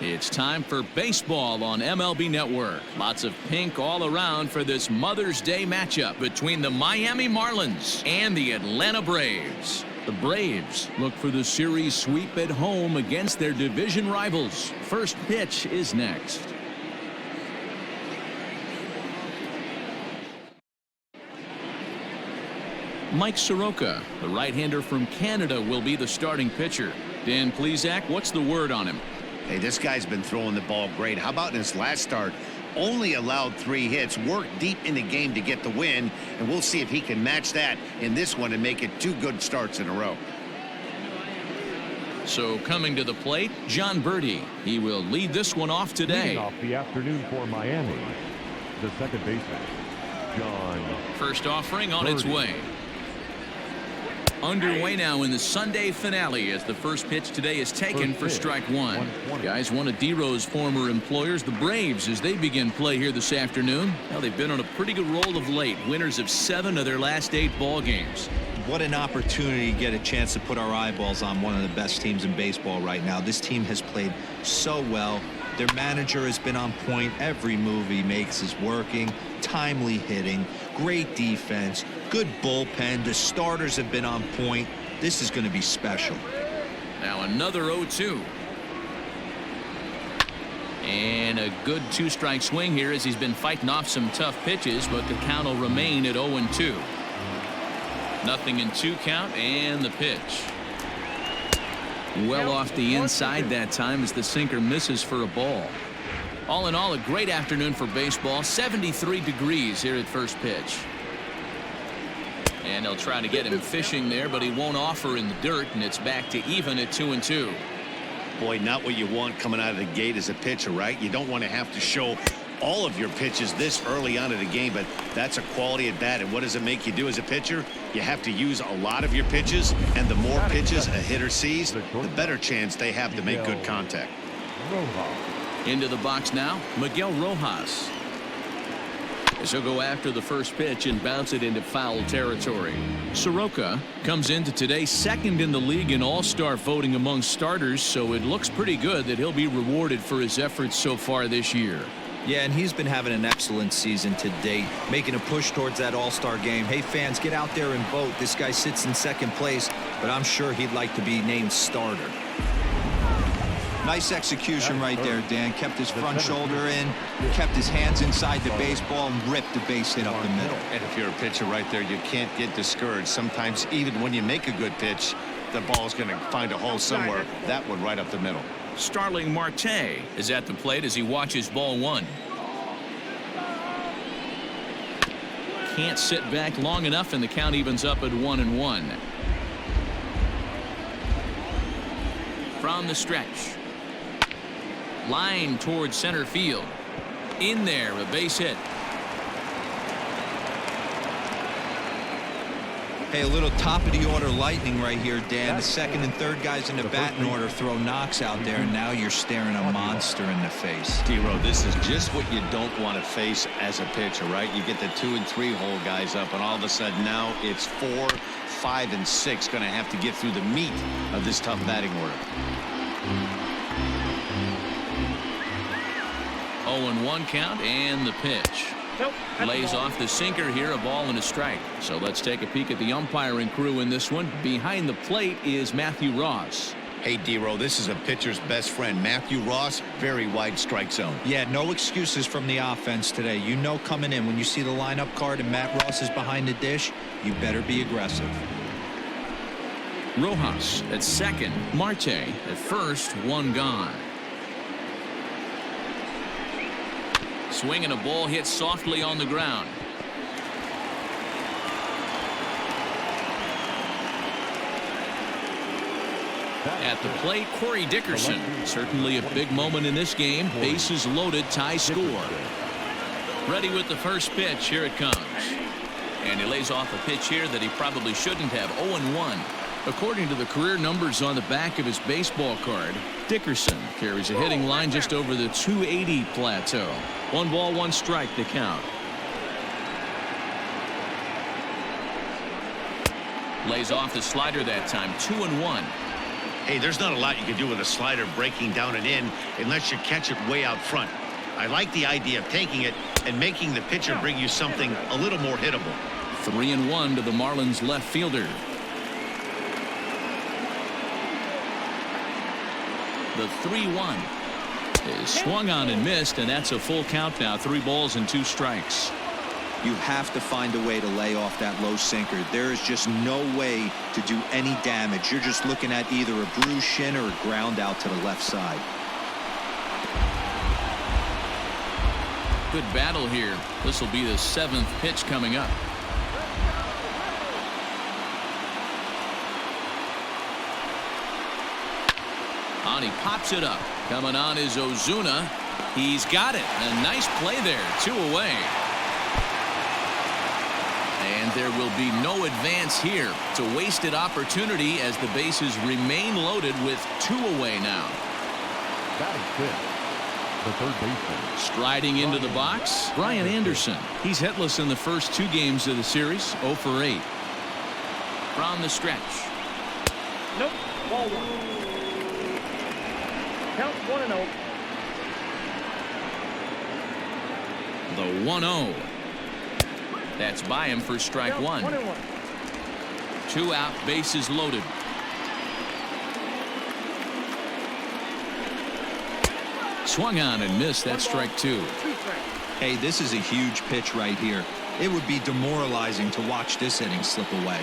It's time for baseball on MLB Network. Lots of pink all around for this Mother's Day matchup between the Miami Marlins and the Atlanta Braves. The Braves look for the series sweep at home against their division rivals. First pitch is next. Mike Soroka, the right-hander from Canada, will be the starting pitcher. Dan Plesac, what's the word on him? Hey, this guy's been throwing the ball great. How about in his last start? Only allowed 3 hits, worked deep in the game to get the win, and we'll see if he can match that in this one and make it 2 good starts in a row. So coming to the plate, John Birdie. He will lead this one off today. Leading off the afternoon for Miami, the second baseman, John. First offering on its way. Underway now in the Sunday finale as the first pitch today is taken for strike one. Guys, one of D-Row's former employers, the Braves, as they begin play here this afternoon. Now they've been on a pretty good roll of late. Winners of 7 of their last 8 ball games. What an opportunity to get a chance to put our eyeballs on one of the best teams in baseball right now. This team has played so well. Their manager has been on point. Every move he makes is working. Timely hitting, great defense, good bullpen. The starters have been on point. This is going to be special. Now another 0-2. And a good 2-strike swing here as he's been fighting off some tough pitches, but the count will remain at 0-2. Nothing in 2 count, and the pitch. Well off the inside that time as the sinker misses for a ball. All in all, a great afternoon for baseball. 73 degrees here at first pitch. And they'll try to get him fishing there, but he won't offer in the dirt, and it's back to even at 2-2. Boy, not what you want coming out of the gate as a pitcher, right? You don't want to have to show all of your pitches this early on in the game, but that's a quality at bat. And what does it make you do as a pitcher? You have to use a lot of your pitches, and the more pitches a hitter sees, the better chance they have to make good contact. Into the box now, Miguel Rojas. As he'll go after the first pitch and bounce it into foul territory. Soroka comes into today second in the league in all-star voting among starters, so it looks pretty good that he'll be rewarded for his efforts so far this year. Yeah, and he's been having an excellent season to date, making a push towards that all-star game. Hey, fans, get out there and vote. This guy sits in second place, but I'm sure he'd like to be named starter. Nice execution right there, Dan. Kept his front shoulder in, kept his hands inside the baseball, and ripped the base hit up the middle. And if you're a pitcher right there, you can't get discouraged. Sometimes even when you make a good pitch, the ball's going to find a hole somewhere. That one right up the middle. Starling Marte is at the plate as he watches ball 1. Can't sit back long enough, and the count evens up at 1-1. From the stretch. Line towards center field. In there, a base hit. Hey, a little top of the order lightning right here, Dan. The second and third guys in the batting order throw knocks out there, and now you're staring a monster in the face. D-Row, this is just what you don't want to face as a pitcher, right? You get the 2 and 3 hole guys up, and all of a sudden now it's 4, 5, and 6 going to have to get through the meat of this tough batting order. 0-1 count, and the pitch. Lays off the sinker here, a ball and a strike. So let's take a peek at the umpiring crew in this one. Behind the plate is Matthew Ross. Hey, D-Row, this is a pitcher's best friend. Matthew Ross, very wide strike zone. Yeah, no excuses from the offense today. You know coming in when you see the lineup card and Matt Ross is behind the dish, you better be aggressive. Rojas at second. Marte at first. 1 gone. Swinging a ball hit softly on the ground. At the plate, Corey Dickerson. Certainly a big moment in this game. Bases loaded, tie score. Ready with the first pitch. Here it comes. And he lays off a pitch here that he probably shouldn't have. 0-1. According to the career numbers on the back of his baseball card, Dickerson carries a hitting line just over the 280 plateau. 1 ball, 1 strike to count. Lays off the slider that time. 2-1. Hey, there's not a lot you can do with a slider breaking down and in unless you catch it way out front. I like the idea of taking it and making the pitcher bring you something a little more hittable. 3-1 to the Marlins left fielder. The 3-1 is swung on and missed, and that's a full count now. 3 balls and 2 strikes. You have to find a way to lay off that low sinker. There is just no way to do any damage. You're just looking at either a bruised shin or a ground out to the left side. Good battle here. This will be the 7th pitch coming up. On, he pops it up. Coming on is Ozuna. He's got it. A nice play there. 2 away. And there will be no advance here. It's a wasted opportunity as the bases remain loaded with 2 away now. Batting fifth, the third baseman. Striding into the box, Brian Anderson. He's hitless in the first 2 games of the series, 0 for 8. From the stretch. Nope. Ball 1. Count 1-0. The 1-0. That's by him for strike 1. 2 out, bases loaded. Swung on and missed. That's strike 2. Hey, this is a huge pitch right here. It would be demoralizing to watch this inning slip away.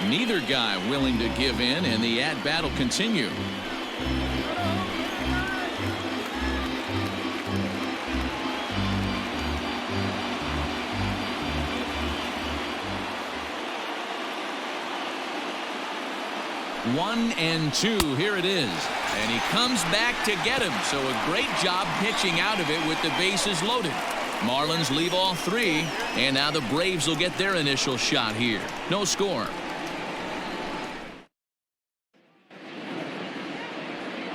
Neither guy willing to give in, and the at-bat will continue. One and 2. Here it is. And he comes back to get him. So a great job pitching out of it with the bases loaded. Marlins leave all 3. And now the Braves will get their initial shot here. No score.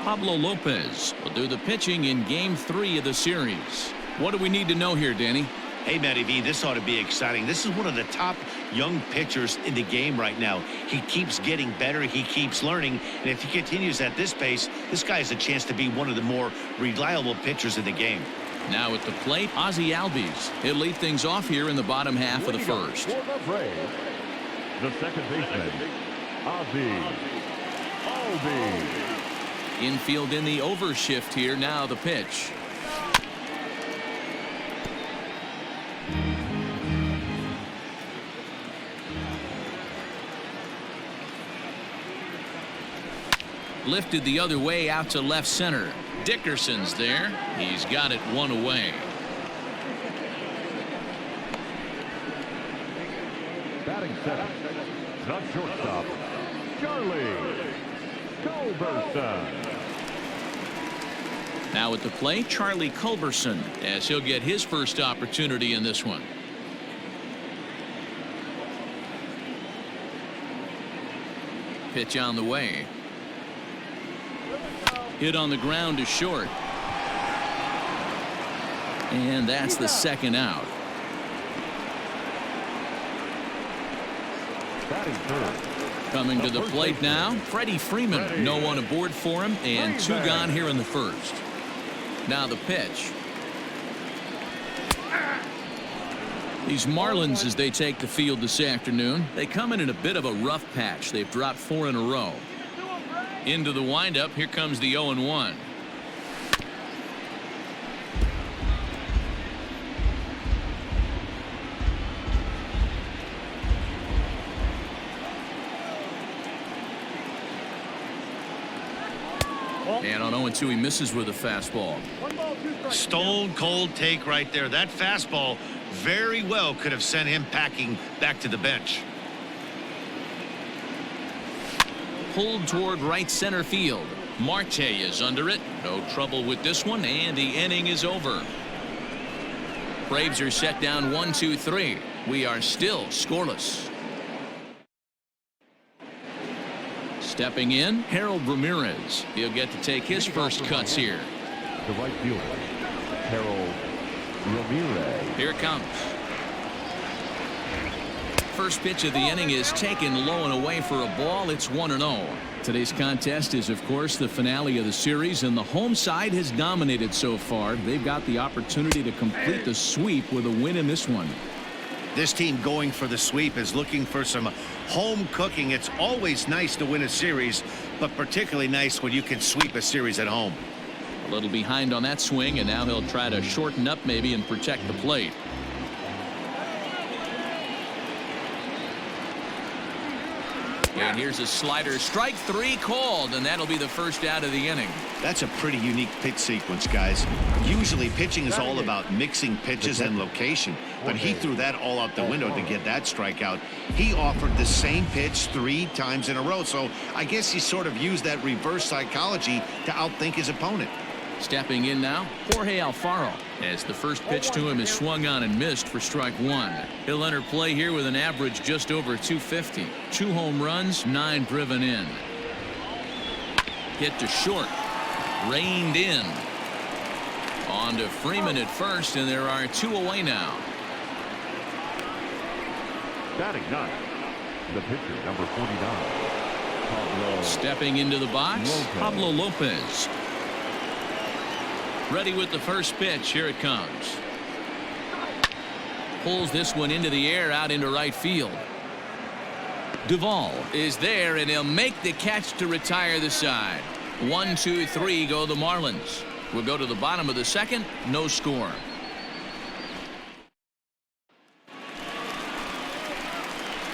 Pablo Lopez will do the pitching in game 3 of the series. What do we need to know here, Danny? Hey, Matty V, this ought to be exciting. This is one of the top young pitchers in the game right now. He keeps getting better. He keeps learning. And if he continues at this pace, this guy has a chance to be one of the more reliable pitchers in the game. Now at the plate, Ozzie Albies. He'll lead things off here in the bottom half of the first. For the Braves, the second baseman, Ozzie Albies. Infield in the overshift here. Now the pitch. Lifted the other way out to left center. Dickerson's there. He's got it 1 away. Batting seventh, the shortstop, Charlie Culberson. Now at the plate, Charlie Culberson, as he'll get his first opportunity in this one. Pitch on the way. Hit on the ground to short. And that's the second out. Batting third. Coming to the plate now, Freddie Freeman. No one aboard for him, and 2 gone here in the first. Now the pitch. These Marlins, as they take the field this afternoon, they come in a bit of a rough patch. They've dropped 4 in a row. Into the windup, here comes the 0-1. And on 0-2, he misses with a fastball. Stone cold take right there. That fastball very well could have sent him packing back to the bench. Pulled toward right center field. Marte is under it. No trouble with this one, and the inning is over. Braves are set down 1-2-3. We are still scoreless. Stepping in, Harold Ramirez. He'll get to take his first cuts here. The right fielder, Harold Ramirez. Here it comes. First pitch of the inning is taken low and away for a ball. It's 1-0. Today's contest is, of course, the finale of the series, and the home side has dominated so far. They've got the opportunity to complete the sweep with a win in this one. This team going for the sweep is looking for some home cooking. It's always nice to win a series, but particularly nice when you can sweep a series at home. A little behind on that swing, and now he'll try to shorten up maybe and protect the plate. And here's a slider. Strike 3 called, and that'll be the first out of the inning. That's a pretty unique pitch sequence, guys. Usually pitching is all about mixing pitches and location, but he threw that all out the window to get that strikeout. He offered the same pitch 3 times in a row, so I guess he sort of used that reverse psychology to outthink his opponent. Stepping in now, Jorge Alfaro, as the first pitch to him is swung on and missed for strike 1. He'll enter play here with an average just over 250. 2 home runs, 9 driven in. Hit to short. Reined in. On to Freeman at first, and there are 2 away now. Batting ninth, the pitcher, number 49. Stepping into the box, Pablo Lopez. Ready with the first pitch. Here it comes. Pulls this one into the air out into right field. Duvall is there, and he'll make the catch to retire the side. 1, 2, 3 go the Marlins. We'll go to the bottom of the second. No score.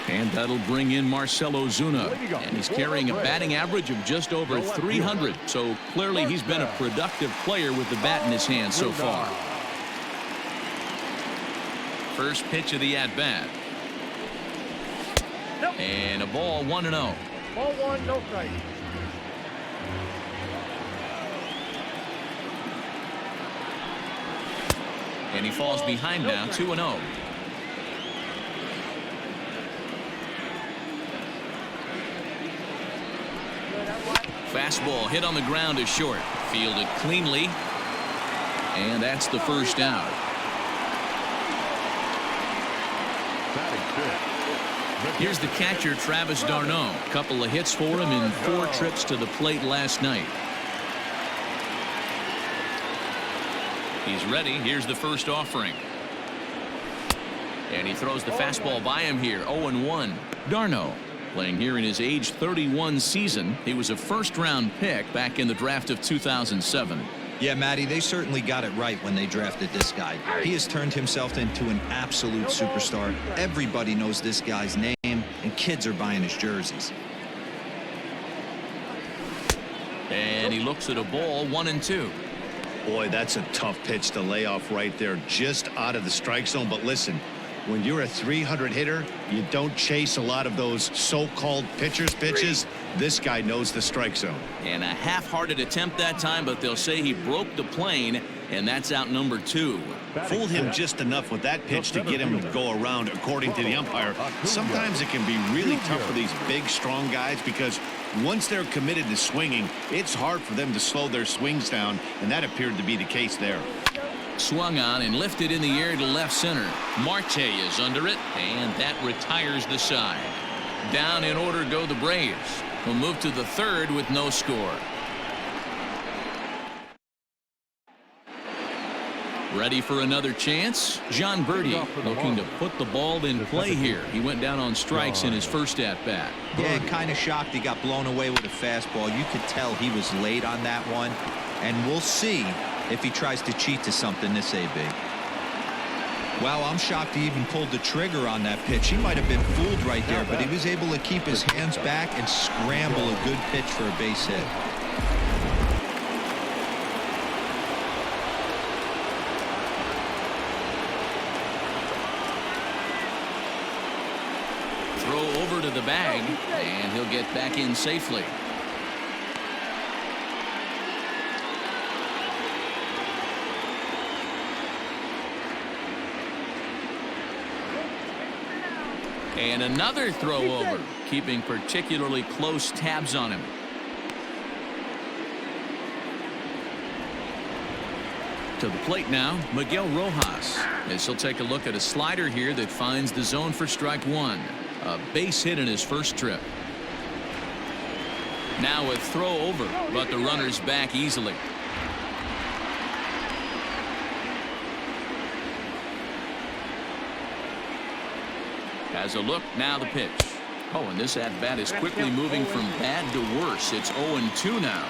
And that'll bring in Marcell Ozuna, and he's carrying a batting average of just over 300. So clearly he's been a productive player with the bat in his hand so far. First pitch of the at-bat. And a ball, 1-0. Ball 1, no strike. And he falls behind now, 2-0. Fastball hit on the ground is short. Fielded cleanly. And that's the first out. Here's the catcher, Travis d'Arnaud. Couple of hits for him in 4 trips to the plate last night. He's ready. Here's the first offering. And he throws the fastball by him here. 0-1. d'Arnaud playing here in his age 31 season. He was a first-round pick back in the draft of 2007. Yeah, Matty, they certainly got it right when they drafted this guy. He has turned himself into an absolute superstar. Everybody knows this guy's name, and kids are buying his jerseys. And he looks at a ball, 1-2. Boy, that's a tough pitch to lay off right there, just out of the strike zone. But listen, when you're a 300 hitter, you don't chase a lot of those so-called pitcher's pitches. This guy knows the strike zone. And a half-hearted attempt that time, but they'll say he broke the plane, and that's out number 2. Fooled him just enough with that pitch to get him to go around, according to the umpire. Sometimes it can be really tough for these big, strong guys because once they're committed to swinging, it's hard for them to slow their swings down, and that appeared to be the case there. Swung on and lifted in the air to left center. Marte is under it, and that retires the side. Down in order go the Braves. We'll move to the third with no score. Ready for another chance? John Birdie looking to put the ball in play here. He went down on strikes in his first at-bat. Yeah, kind of shocked he got blown away with a fastball. You could tell he was late on that one, and we'll see if he tries to cheat to something this AB. Wow, I'm shocked he even pulled the trigger on that pitch. He might have been fooled right there, but he was able to keep his hands back and scramble a good pitch for a base hit. Throw over to the bag, and he'll get back in safely. And another throw over, keeping particularly close tabs on him. To the plate now, Miguel Rojas, as he'll take a look at a slider here that finds the zone for strike one. A base hit in his first trip. Now a throw over, but the runner's back easily. Has a look, now the pitch. Oh, and this at-bat is quickly moving from bad to worse. It's 0-2 now.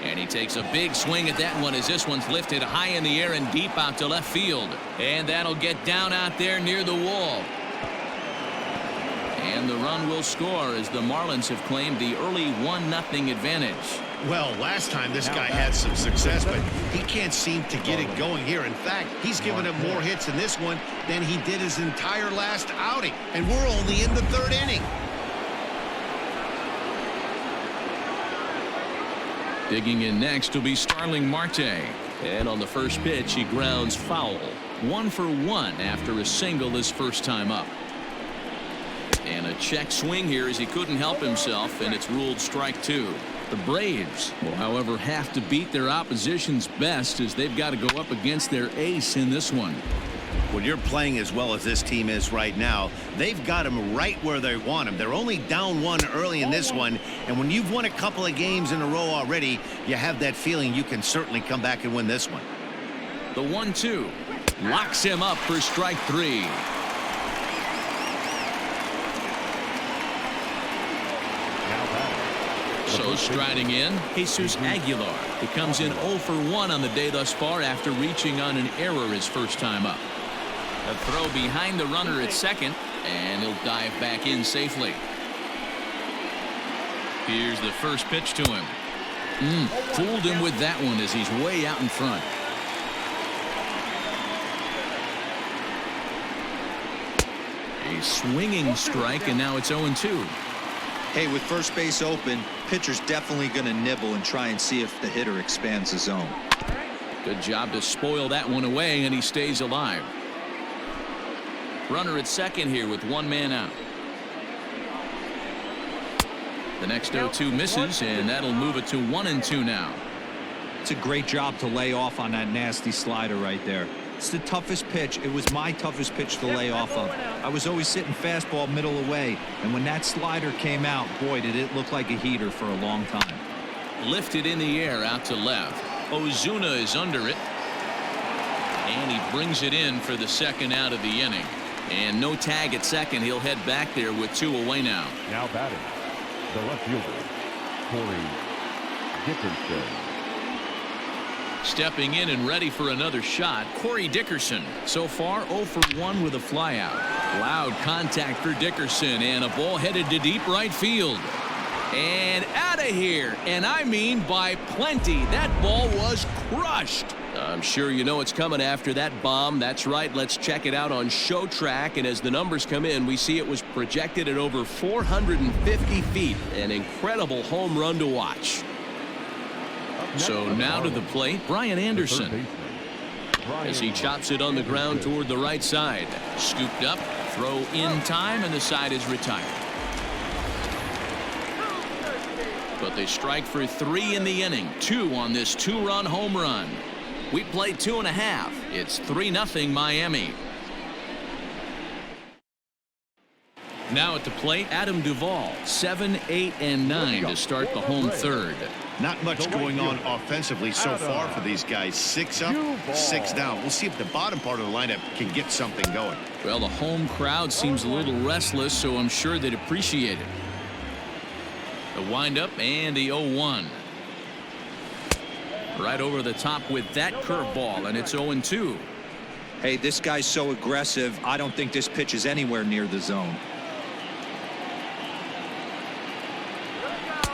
And he takes a big swing at that one as this one's lifted high in the air and deep out to left field. And that'll get down out there near the wall. And the run will score as the Marlins have claimed the early 1-0 advantage. Well, last time this guy had some success, but he can't seem to get it going here. In fact, he's given up more hits in this one than he did his entire last outing. And we're only in the third inning. Digging in next will be Starling Marte. And on the first pitch, he grounds foul. 1 for 1 after a single his first time up. And a check swing here as he couldn't help himself, and it's ruled strike two. The Braves will, however, have to beat their opposition's best as they've got to go up against their ace in this one. When you're playing as well as this team is right now, they've got them right where they want them. They're only down one early in this one, and when you've won a couple of games in a row already, you have that feeling you can certainly come back and win this one. The 1-2 locks him up for strike three. So striding in, Jesus Aguilar. He comes in 0 for 1 on the day thus far after reaching on an error his first time up. A throw behind the runner at second, and he'll dive back in safely. Here's the first pitch to him. Fooled him with that one as he's way out in front. A swinging strike, and now it's 0-2. Hey, with first base open, pitcher's definitely going to nibble and try and see if the hitter expands the zone. Good job to spoil that one away, and he stays alive. Runner at second here with one man out. The next 0-2 misses, and that'll move it to 1-2 now. It's a great job to lay off on that nasty slider right there. It's the toughest pitch. It was my toughest pitch to lay off of. I was always sitting fastball middle away, and when that slider came out, boy, did it look like a heater for a long time. Lifted in the air out to left. Ozuna is under it, and he brings it in for the second out of the inning. And no tag at second. He'll head back there with 2 away now. Now batting, the left fielder, Corey Dickerson. Stepping in and ready for another shot, Corey Dickerson. So far 0 for 1 with a flyout. Loud contact for Dickerson, and a ball headed to deep right field. And out of here, and I mean by plenty. That ball was crushed. I'm sure you know it's coming after that bomb. That's right. Let's check it out on Show Track, and as the numbers come in, we see it was projected at over 450 feet. An incredible home run to watch. So now to the plate, Brian Anderson, as he chops it on the ground toward the right side. Scooped up, throw in time, and the side is retired. But they strike for 3 in the inning. 2 on this 2-run home run. We played 2.5. It's 3-0 Miami. Now at the plate, Adam Duvall, 7, 8, and 9 to start the home third. Not much going on offensively so far for these guys. 6 up, 6 down. We'll see if the bottom part of the lineup can get something going. Well, the home crowd seems a little restless, so I'm sure they'd appreciate it. The windup and the 0-1. Right over the top with that curveball, and it's 0-2. Hey, this guy's so aggressive, I don't think this pitch is anywhere near the zone.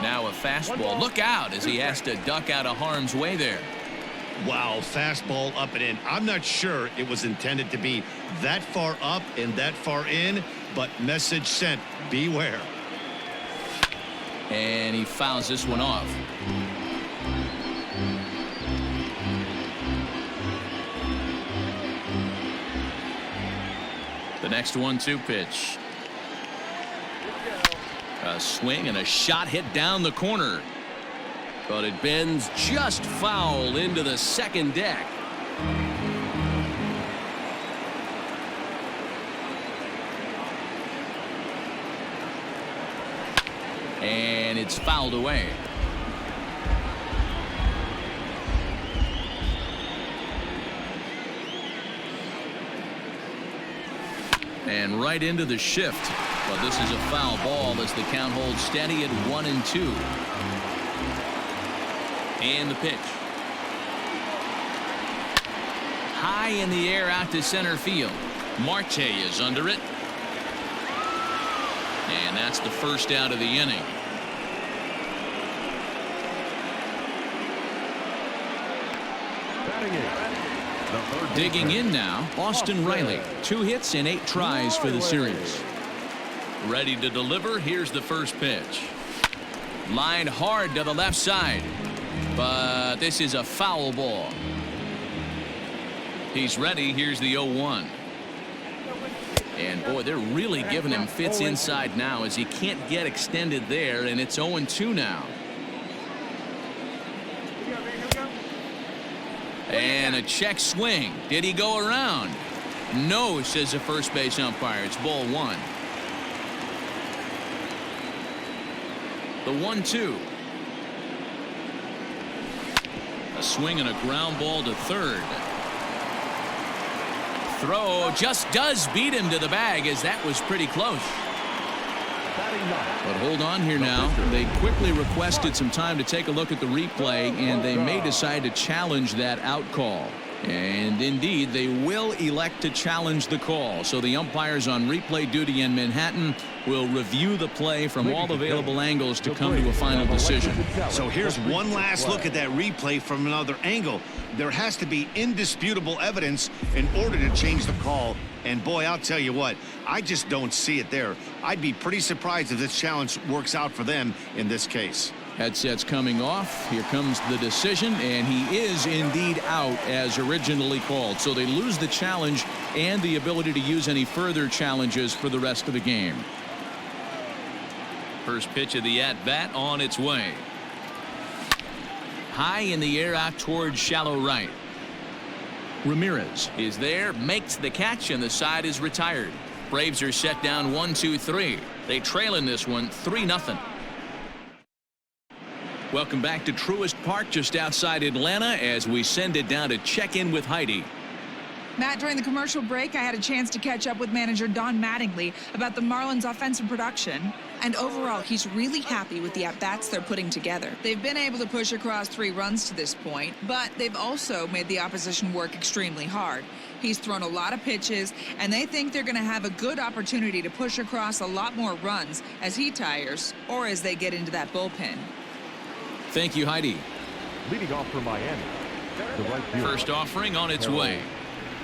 Now a fastball. Look out as he has to duck out of harm's way there. Wow, fastball up and in. I'm not sure it was intended to be that far up and that far in, but message sent, beware. And he fouls this one off. next 1-2 pitch. A swing and a shot hit down the corner. But it bends just foul into the second deck. And it's fouled away. And right into the shift. But this is a foul ball as the count holds steady at 1-2. And the pitch. High in the air out to center field. Marte is under it. And that's the first out of the inning. Digging in now, Austin Riley. 2 hits and 8 tries for the series. Ready to deliver. Here's the first pitch. Lined hard to the left side. But this is a foul ball. He's ready. Here's the 0-1. And boy, they're really giving him fits inside now as he can't get extended there, and it's 0-2 now. And a check swing. Did he go around? No, says the first base umpire. It's ball 1. The 1-2. A swing and a ground ball to third. Throw just does beat him to the bag as that was pretty close. But hold on here now. They quickly requested some time to take a look at the replay, and they may decide to challenge that out call. And indeed, they will elect to challenge the call. So the umpires on replay duty in Manhattan will review the play from all available angles to come to a final decision. So here's one last look at that replay from another angle. There has to be indisputable evidence in order to change the call. And boy, I'll tell you what, I just don't see it there. I'd be pretty surprised if this challenge works out for them in this case. Headsets coming off. Here comes the decision, and he is indeed out as originally called. So they lose the challenge and the ability to use any further challenges for the rest of the game. First pitch of the at-bat on its way. High in the air out towards shallow right. Ramirez is there, makes the catch, and the side is retired. Braves are set down 1-2-3. They trail in this one 3-0. Welcome back to Truist Park just outside Atlanta as we send it down to check in with Heidi. Matt, during the commercial break, I had a chance to catch up with manager Don Mattingly about the Marlins' offensive production. And overall, he's really happy with the at-bats they're putting together. They've been able to push across 3 runs to this point, but they've also made the opposition work extremely hard. He's thrown a lot of pitches, and they think they're going to have a good opportunity to push across a lot more runs as he tires or as they get into that bullpen. Thank you, Heidi. Leading off for Miami, the right fielder. First offering on its way.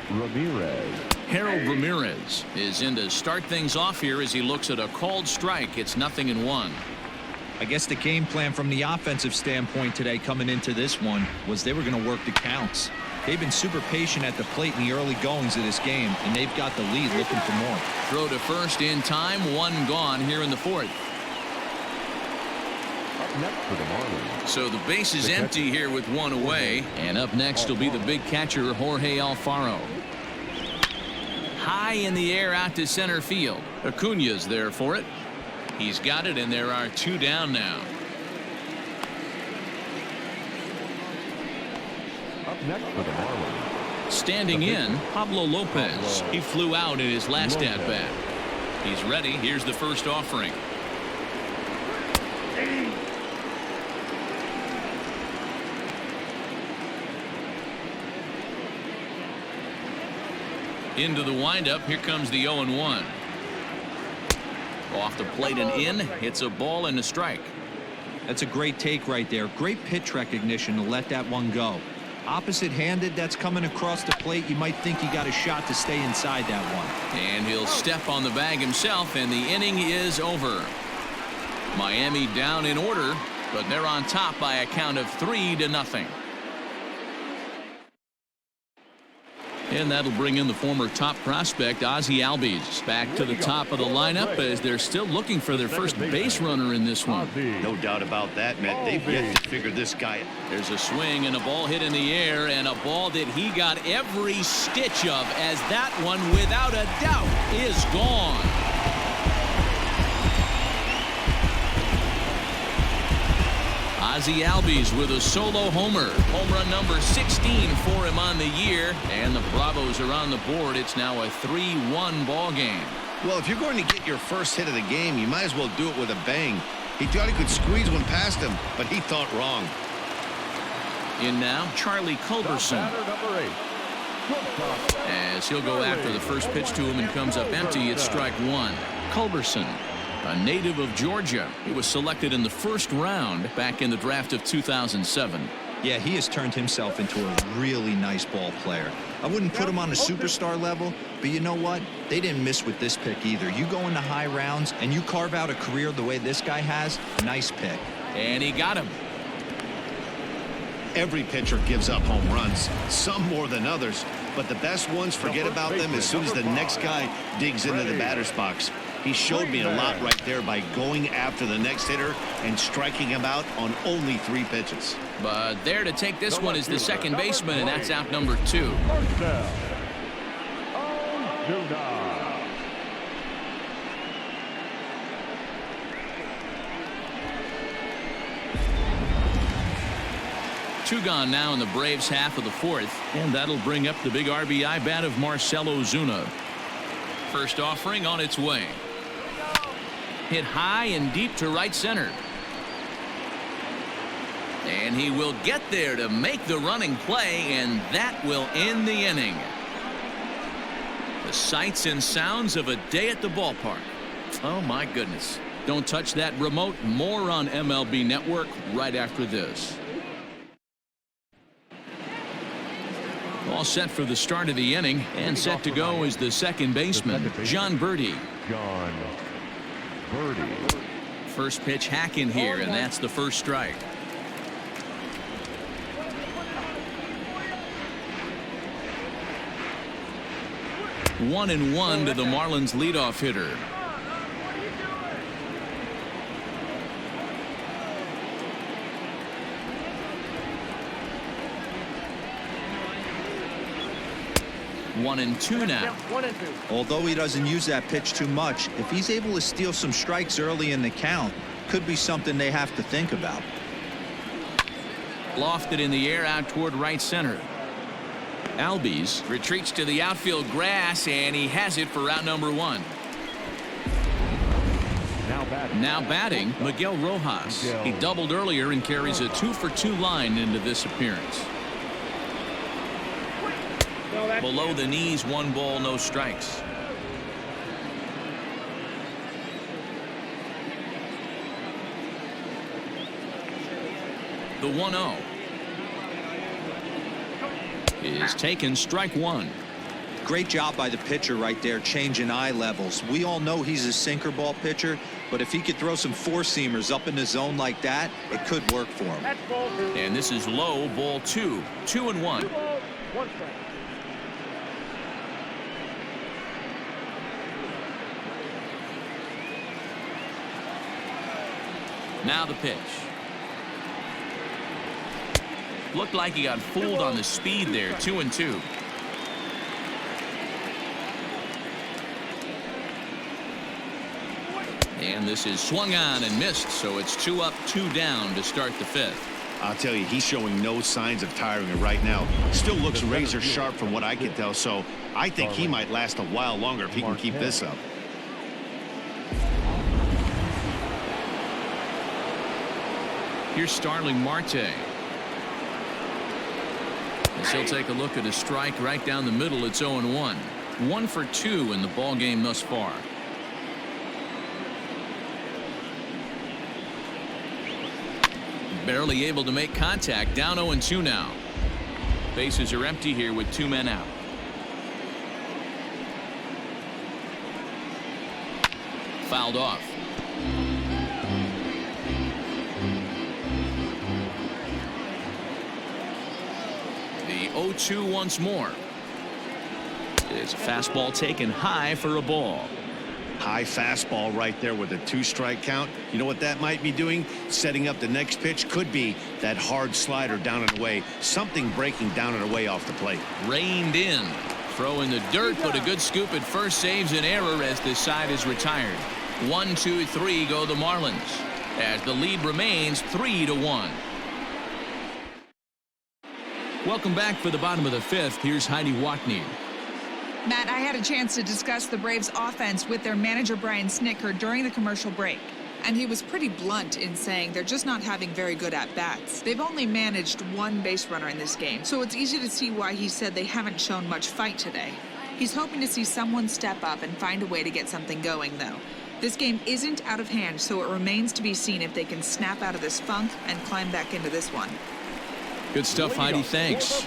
Ramirez. Harold Ramirez is in to start things off here as he looks at a called strike. It's 0-1. I guess the game plan from the offensive standpoint today coming into this one was they were going to work the counts. They've been super patient at the plate in the early goings of this game, and they've got the lead looking for more. Throw to first in time, 1 gone here in the 4th. Up next for the Marlins. So the base is empty here with 1 away, and up next will be the big catcher Jorge Alfaro. High in the air out to center field. Acuna's there for it. He's got it, and there are 2 down now. Up next for the Marlins. Standing in, Pablo Lopez. He flew out in his last at-bat. He's ready. Here's the first offering. Into the windup. Here comes the 0-1. Off the plate and in. Hits a ball and a strike. That's a great take right there. Great pitch recognition to let that one go. Opposite-handed, that's coming across the plate. You might think you got a shot to stay inside that one. And he'll step on the bag himself, and the inning is over. Miami down in order, but they're on top by a count of 3-0. And that'll bring in the former top prospect, Ozzie Albies, back to the top of the lineup as they're still looking for their first base runner in this one. No doubt about that, Matt. They've yet to figure this guy out. There's a swing and a ball hit in the air, and a ball that he got every stitch of, as that one, without a doubt, is gone. Ozzie Albies with a solo homer. Home run number 16 for him on the year, and the Bravos are on the board. It's now a 3-1 ball game. Well, if you're going to get your first hit of the game, you might as well do it with a bang. He thought he could squeeze one past him, but he thought wrong. In now, Charlie Culberson, as he'll go after the first pitch to him and comes up empty. It's strike one. Culberson, a native of Georgia. He was selected in the first round back in the draft of 2007. Yeah, he has turned himself into a really nice ball player. I wouldn't put him on a superstar level, but you know what? They didn't miss with this pick either. You go into high rounds and you carve out a career the way this guy has. Nice pick. And he got him. Every pitcher gives up home runs, some more than others, but the best ones forget about them as soon as the next guy digs into the batter's box. He showed me a lot right there by going after the next hitter and striking him out on only 3 pitches. But there to take this one is the second baseman, and that's out number 2. Two gone now in the Braves' half of the 4th, and that'll bring up the big RBI bat of Marcell Ozuna. First offering on its way. Hit high and deep to right center. And he will get there to make the running play, and that will end the inning. The sights and sounds of a day at the ballpark. Oh my goodness. Don't touch that remote. More on MLB Network right after this. All set for the start of the inning, and set to go is the second baseman, John Birdie. First pitch hack in here, and that's the first strike. 1-1 to the Marlins leadoff hitter. One and two now. Although he doesn't use that pitch too much, if he's able to steal some strikes early in the count, could be something they have to think about. Lofted in the air out toward right center. Albies retreats to the outfield grass, and he has it for out number 1. Now batting, Miguel Rojas. He doubled earlier and carries a 2-for-2 line into this appearance. Below the knees, 1 ball, no strikes. The 1-0 is taken, strike 1. Great job by the pitcher right there, changing eye levels. We all know he's a sinker ball pitcher, but if he could throw some 4-seamers up in the zone like that, it could work for him. And this is low, ball 2. 2-1. Now the pitch. Looked like he got fooled on the speed there. 2-2. And this is swung on and missed, so it's 2 up, 2 down to start the 5th. I'll tell you, he's showing no signs of tiring right now. Still looks razor sharp from what I can tell, so I think he might last a while longer if he can keep this up. Here's Starling Marte. As he'll take a look at a strike right down the middle. It's 0-1. 1 for 2 in the ball game thus far. Barely able to make contact. Down 0-2 now. Bases are empty here with 2 men out. Fouled off. The 0-2 once more. It's a fastball taken high for a ball. High fastball right there with a 2-strike count. You know what that might be doing? Setting up the next pitch. Could be that hard slider down and away. Something breaking down and away off the plate. Reined in. Throw in the dirt, but a good scoop at first saves an error as this side is retired. 1, 2, 3 go the Marlins as the lead remains 3-1. Welcome back for the bottom of the 5th. Here's Heidi Watney. Matt, I had a chance to discuss the Braves offense with their manager Brian Snitker during the commercial break. And he was pretty blunt in saying they're just not having very good at-bats. They've only managed 1 base runner in this game, so it's easy to see why he said they haven't shown much fight today. He's hoping to see someone step up and find a way to get something going, though. This game isn't out of hand, so it remains to be seen if they can snap out of this funk and climb back into this one. Good stuff, Heidi. Thanks.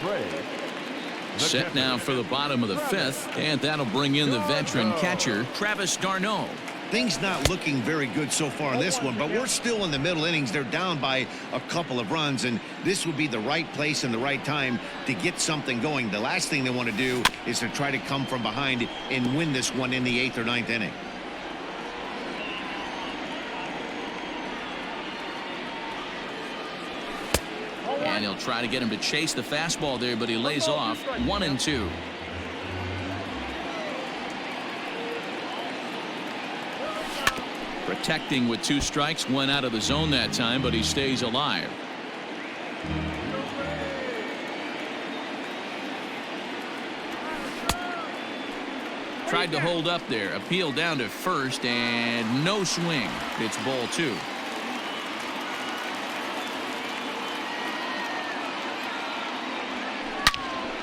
Set now for the bottom of the 5th, and that'll bring in the veteran catcher, Travis d'Arnaud. Things not looking very good so far in this one, but we're still in the middle innings. They're down by a couple of runs, and this would be the right place and the right time to get something going. The last thing they want to do is to try to come from behind and win this one in the 8th or 9th inning. And he'll try to get him to chase the fastball there, but he lays off. 1-2. Protecting with 2 strikes, went out of the zone that time, but he stays alive. Tried to hold up there, appeal down to first, and no swing. It's ball 2.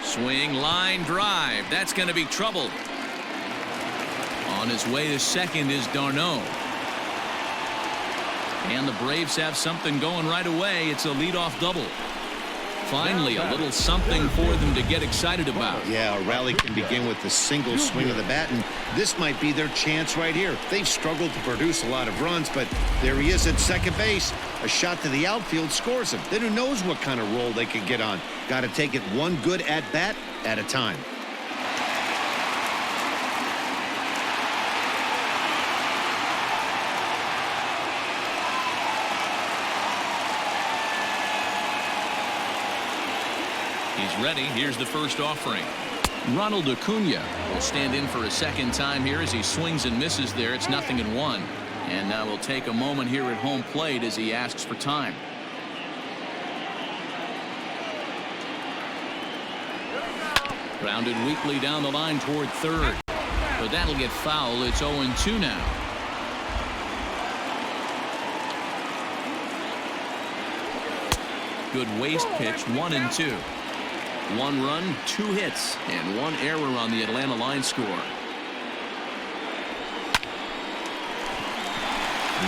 Swing, line drive. That's going to be trouble. On his way to second is d'Arnaud. And the Braves have something going right away. It's a leadoff double. Finally, a little something for them to get excited about. Yeah, a rally can begin with a single swing of the bat, and this might be their chance right here. They've struggled to produce a lot of runs, but there he is at second base. A shot to the outfield scores him. Then who knows what kind of roll they could get on. Got to take it one good at-bat at a time. He's ready. Here's the first offering. Ronald Acuna will stand in for a second time here as he swings and misses there. It's 0-1. And now we'll take a moment here at home plate as he asks for time. Grounded weakly down the line toward third. But that'll get foul. It's 0-2 now. Good waste pitch. 1-2. 1 run, 2 hits, and 1 error on the Atlanta line score.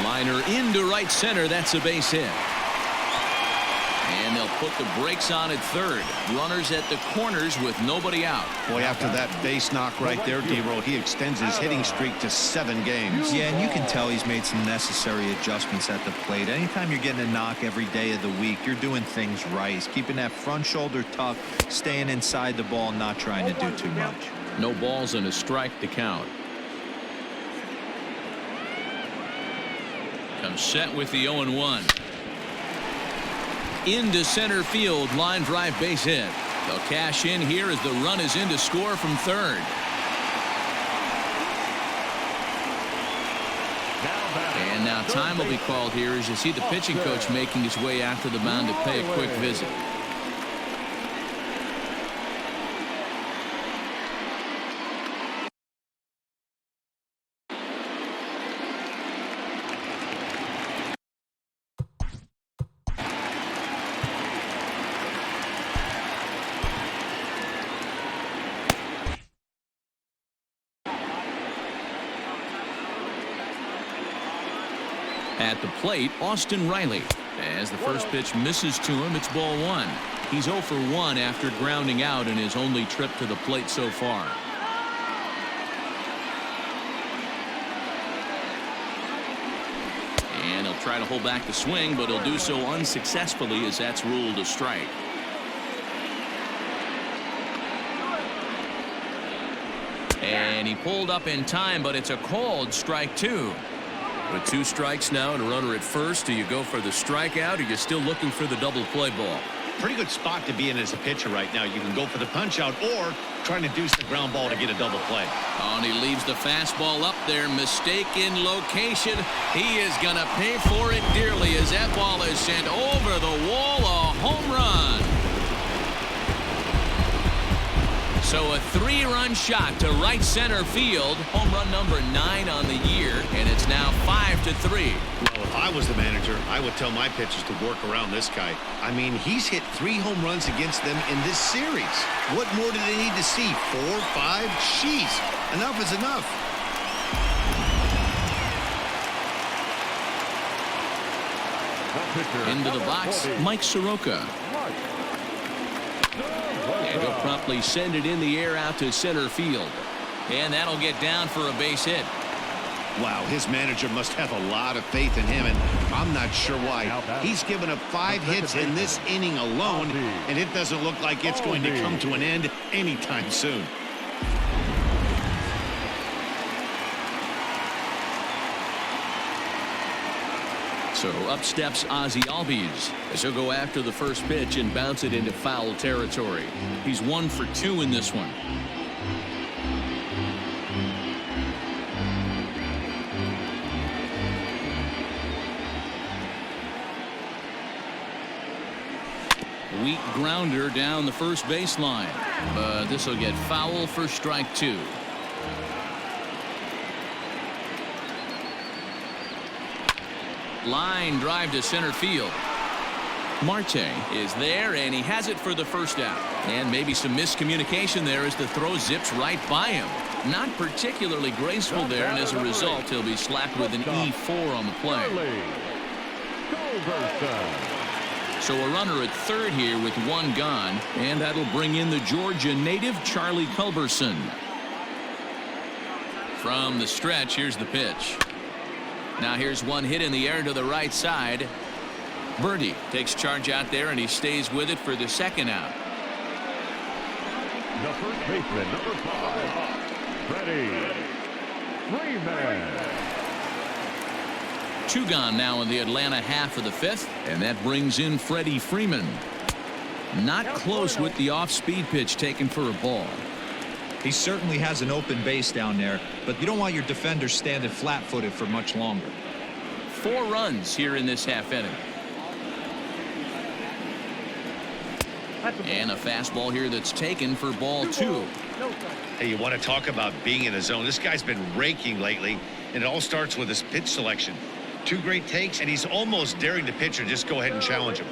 Liner into right center. That's a base hit. And they'll put the brakes on at third. Runners at the corners with nobody out. Boy, after that base knock right there, D-Roll, he extends his hitting streak to 7 games. Yeah, and you can tell he's made some necessary adjustments at the plate. Anytime you're getting a knock every day of the week, you're doing things right. He's keeping that front shoulder tucked, staying inside the ball, not trying to do too much. No balls and a strike to count. Comes set with the 0-1. Into center field, line drive base hit. They'll cash in here as the run is in to score from third. And now time will be called here as you see the pitching coach making his way out to the mound to pay a quick visit. At the plate, Austin Riley. As the first pitch misses to him, it's ball 1. He's 0 for 1 after grounding out in his only trip to the plate so far. And he'll try to hold back the swing, but he'll do so unsuccessfully as that's ruled a strike. And he pulled up in time, but it's a called strike 2. With 2 strikes now and a runner at first, do you go for the strikeout or are you still looking for the double play ball? Pretty good spot to be in as a pitcher right now. You can go for the punch out or trying to deuce the ground ball to get a double play. Oh, and he leaves the fastball up there. Mistaken location. He is going to pay for it dearly as that ball is sent over the wall. A home run. So a 3-run shot to right center field. Home run number 9 on the year, and it's now 5-3. Well, if I was the manager, I would tell my pitchers to work around this guy. I mean, he's hit 3 home runs against them in this series. What more do they need to see? 4, 5? Jeez, enough is enough. Into the box, Mike Soroka. And he'll promptly send it in the air out to center field. And that'll get down for a base hit. Wow, his manager must have a lot of faith in him, and I'm not sure why. He's given up 5 hits in this inning alone, and it doesn't look like it's going to come to an end anytime soon. So up steps Ozzie Albies as he'll go after the first pitch and bounce it into foul territory. He's 1 for 2 in this one. Weak grounder down the first baseline, but this will get foul for strike 2. Line drive to center field. Marte is there, and he has it for the first out. And maybe some miscommunication there as the throw zips right by him. Not particularly graceful there, and as a result, he'll be slapped with an E4 on the play. So a runner at third here with 1 gone, and that'll bring in the Georgia native Charlie Culberson. From the stretch, here's the pitch. Now here's one hit in the air to the right side. Birdie takes charge out there, and he stays with it for the second out. The first baseman, number 5, Freddie Freeman. 2 gone now in the Atlanta half of the 5th, and that brings in Freddie Freeman. Not close with the off-speed pitch taken for a ball. He certainly has an open base down there, but you don't want your defenders standing flat-footed for much longer. 4 runs here in this half inning. And a fastball here that's taken for ball 2. Hey, you want to talk about being in a zone? This guy's been raking lately, and it all starts with his pitch selection. 2 great takes, and he's almost daring the pitcher just go ahead and challenge him.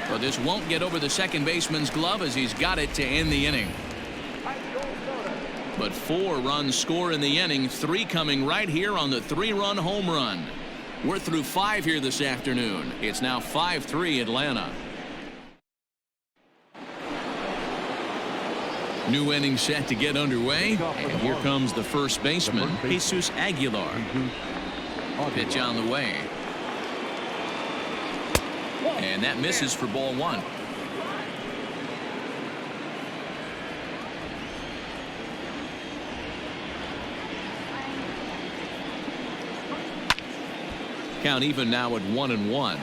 But this won't get over the second baseman's glove as he's got it to end the inning. But 4 runs score in the inning, 3 coming right here on the 3-run home run. We're through 5 here this afternoon. It's now 5-3 Atlanta. New inning set to get underway, and here comes the first baseman, Jesus Aguilar. Pitch on the way. And that misses for ball 1. Count even now at 1-1.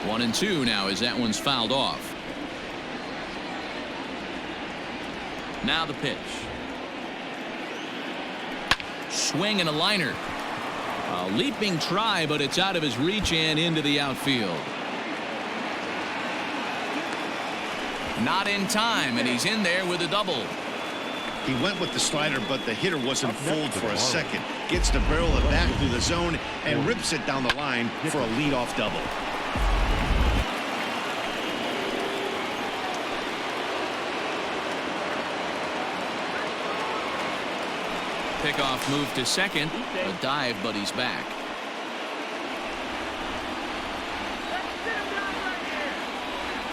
One and 2 now as that one's fouled off. Now the pitch. Swing and a liner. A leaping try, but it's out of his reach and into the outfield. Not in time, and he's in there with a double. He went with the slider, but the hitter wasn't fooled for a second. Gets the barrel of that through the zone and rips it down the line for a leadoff double. Pickoff move to second. A dive, but he's back.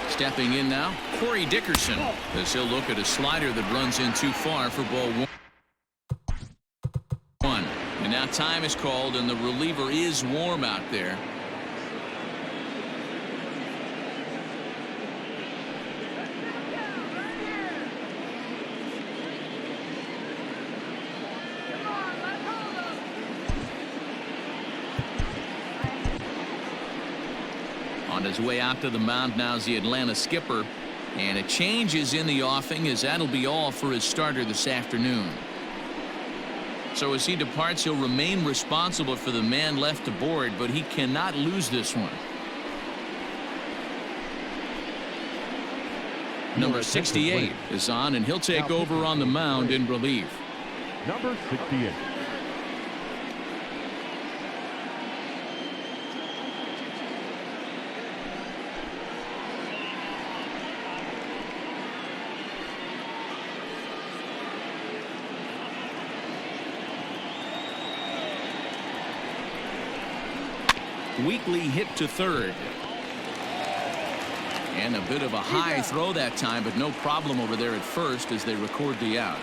Stepping in now, Corey Dickerson, as he'll look at a slider that runs in too far for ball 1. And now time is called, and the reliever is warm out there. On his way out to the mound now is the Atlanta skipper. And a change is in the offing, as that'll be all for his starter this afternoon. So as he departs, he'll remain responsible for the man left to board, but he cannot lose this one. Number 68 is on, and he'll take over on the mound in relief. Number 68. Weekly hit to third. And a bit of a high throw that time, but no problem over there at first as they record the out.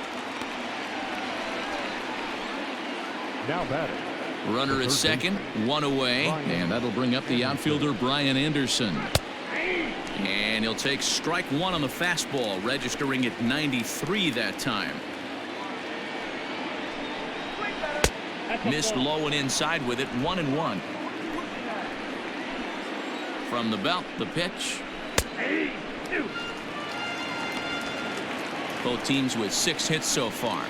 Now batting. Runner at second, one away, and that'll bring up the outfielder Brian Anderson. And he'll take strike one on the fastball, registering at 93 that time. Missed low and inside with it, 1-1. From the belt, the pitch. Both teams with 6 hits so far.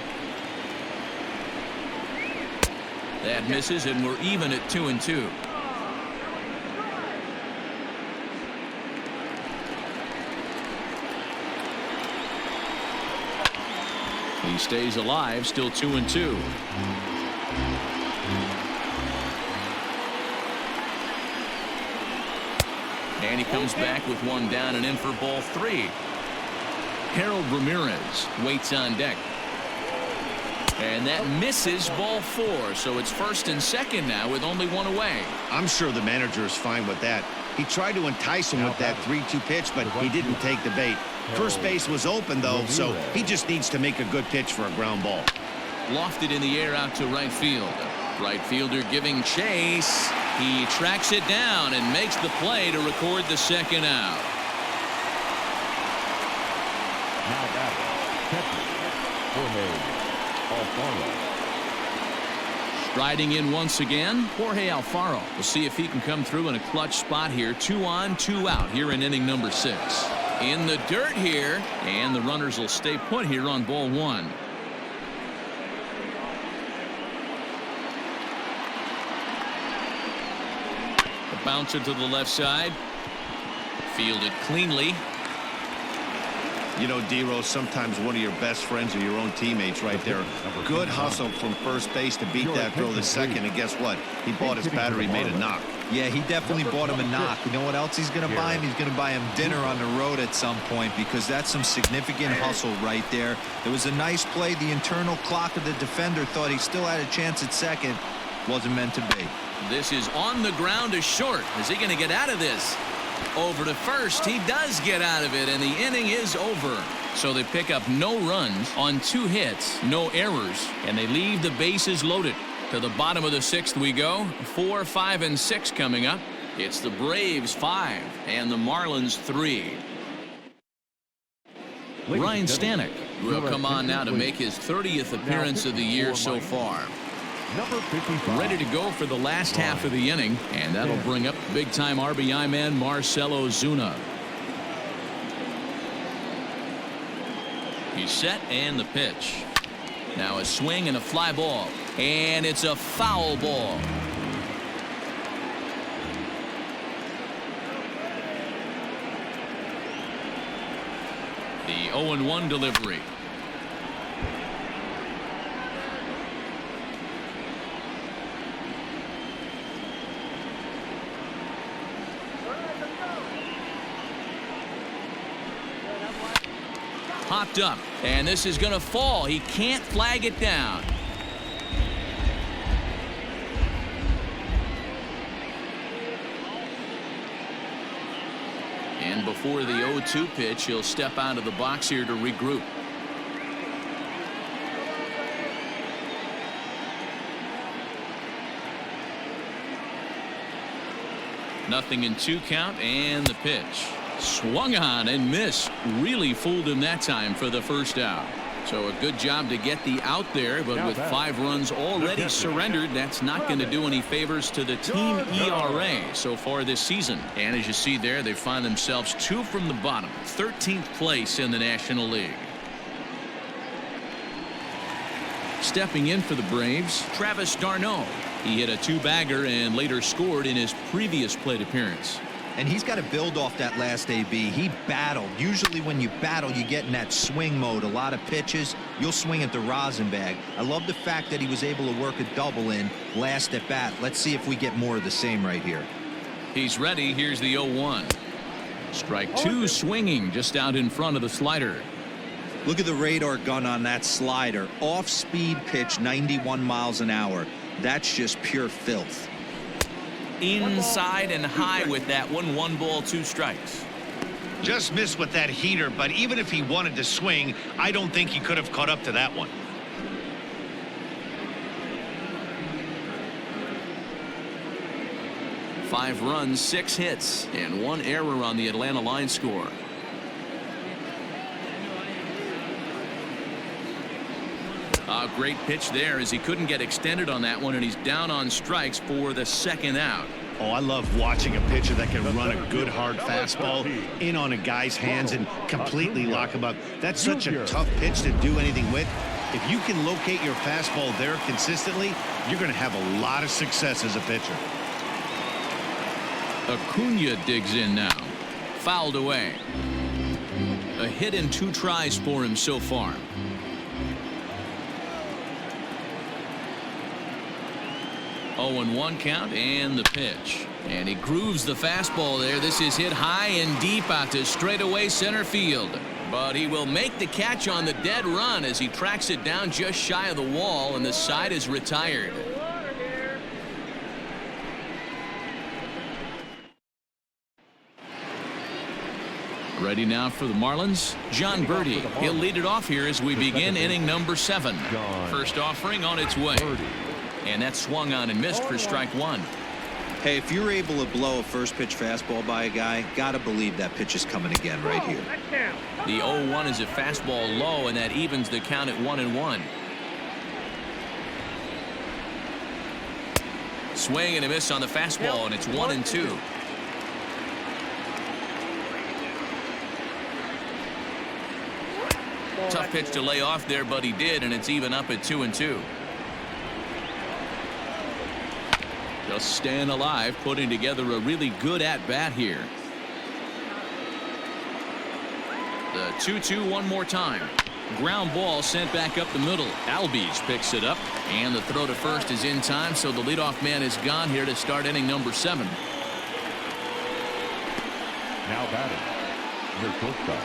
That misses, and we're even at 2-2. He stays alive, still 2-2. And he comes back with one down and in for ball 3. Harold Ramirez waits on deck. And that misses, ball 4. So it's first and second now with only one away. I'm sure the manager is fine with that. He tried to entice him with that 3-2 pitch, but he didn't take the bait. First base was open, though, so he just needs to make a good pitch for a ground ball. Lofted in the air out to right field. Right fielder giving chase. He tracks it down and makes the play to record the second out. Now batting. Catcher. Jorge Alfaro. Striding in once again, Jorge Alfaro. We'll see if he can come through in a clutch spot here. 2 on, 2 out here in inning number 6. In the dirt here, and the runners will stay put here on ball 1. The bouncer to the left side. Fielded cleanly. You know, D-Rose, sometimes one of your best friends are your own teammates right there. Good hustle from first base to beat that throw to second, and guess what? He bought his battery, made a knock. Yeah, he definitely bought him a knock. You know what else he's going to buy him? He's going to buy him dinner on the road at some point, because that's some significant hustle right there. It was a nice play. The internal clock of the defender thought he still had a chance at second. Wasn't meant to be. This is on the ground to short. Is he going to get out of this? Over to first. He does get out of it, and the inning is over. So they pick up no runs on 2 hits, no errors, and they leave the bases loaded. To the bottom of the 6th we go. 4, 5, and 6 coming up. It's the Braves 5 and the Marlins 3. Ryan Stanek will come on now to make his 30th appearance of the year so far. Number 55. Ready to go for the last half of the inning, and that'll bring up big-time RBI man Marcell Ozuna. He's set, and the pitch. Now a swing and a fly ball, and it's a foul ball. The 0-1 delivery. Popped up, and this is going to fall. He can't flag it down. And before the 0-2 pitch, he'll step out of the box here to regroup. Nothing in 2 count, and the pitch. Swung on and missed. Really fooled him that time for the first out. So a good job to get the out there, but with 5 runs already surrendered, that's not going to do any favors to the team ERA so far this season. And as you see there, they find themselves 2 from the bottom, 13th place in the National League. Stepping in for the Braves, Travis d'Arnaud. He hit a 2-bagger and later scored in his previous plate appearance. And he's got to build off that last AB. He battled. Usually when you battle, you get in that swing mode. A lot of pitches, you'll swing at the rosin bag. I love the fact that he was able to work a double in last at bat. Let's see if we get more of the same right here. He's ready. Here's the 0-1. Strike 2 swinging just out in front of the slider. Look at the radar gun on that slider. Off-speed pitch, 91 miles an hour. That's just pure filth. Inside and high with that one. 1 ball, 2 strikes. Just missed with that heater, but even if he wanted to swing, I don't think he could have caught up to that one. Five runs, 6 hits, and 1 error on the Atlanta line score. A great pitch there as he couldn't get extended on that one, and he's down on strikes for the 2nd out. Oh, I love watching a pitcher that can run a good hard fastball in on a guy's hands and completely lock him up. That's such a tough pitch to do anything with. If you can locate your fastball there consistently, you're going to have a lot of success as a pitcher. Acuna digs in now. Fouled away. A hit in 2 tries for him so far. Oh, and 1 count and the pitch. And he grooves the fastball there. This is hit high and deep out to straightaway center field. But he will make the catch on the dead run as he tracks it down just shy of the wall, and the side is retired. Ready now for the Marlins, John Birdie. He'll lead it off here as we begin inning number 7. First offering on its way. And that swung on and missed for strike 1. Hey, if you're able to blow a first pitch fastball by a guy, gotta believe that pitch is coming again right here. The 0-1 is a fastball low, and that evens the count at 1-1. Swing and a miss on the fastball, and it's 1-2. Tough pitch to lay off there, but he did, and it's even up at 2-2. Just staying alive, putting together a really good at-bat here. The 2-2 one more time. Ground ball sent back up the middle. Albies picks it up, and the throw to first is in time, so the leadoff man is gone here to start inning number 7. Now batting, your shortstop.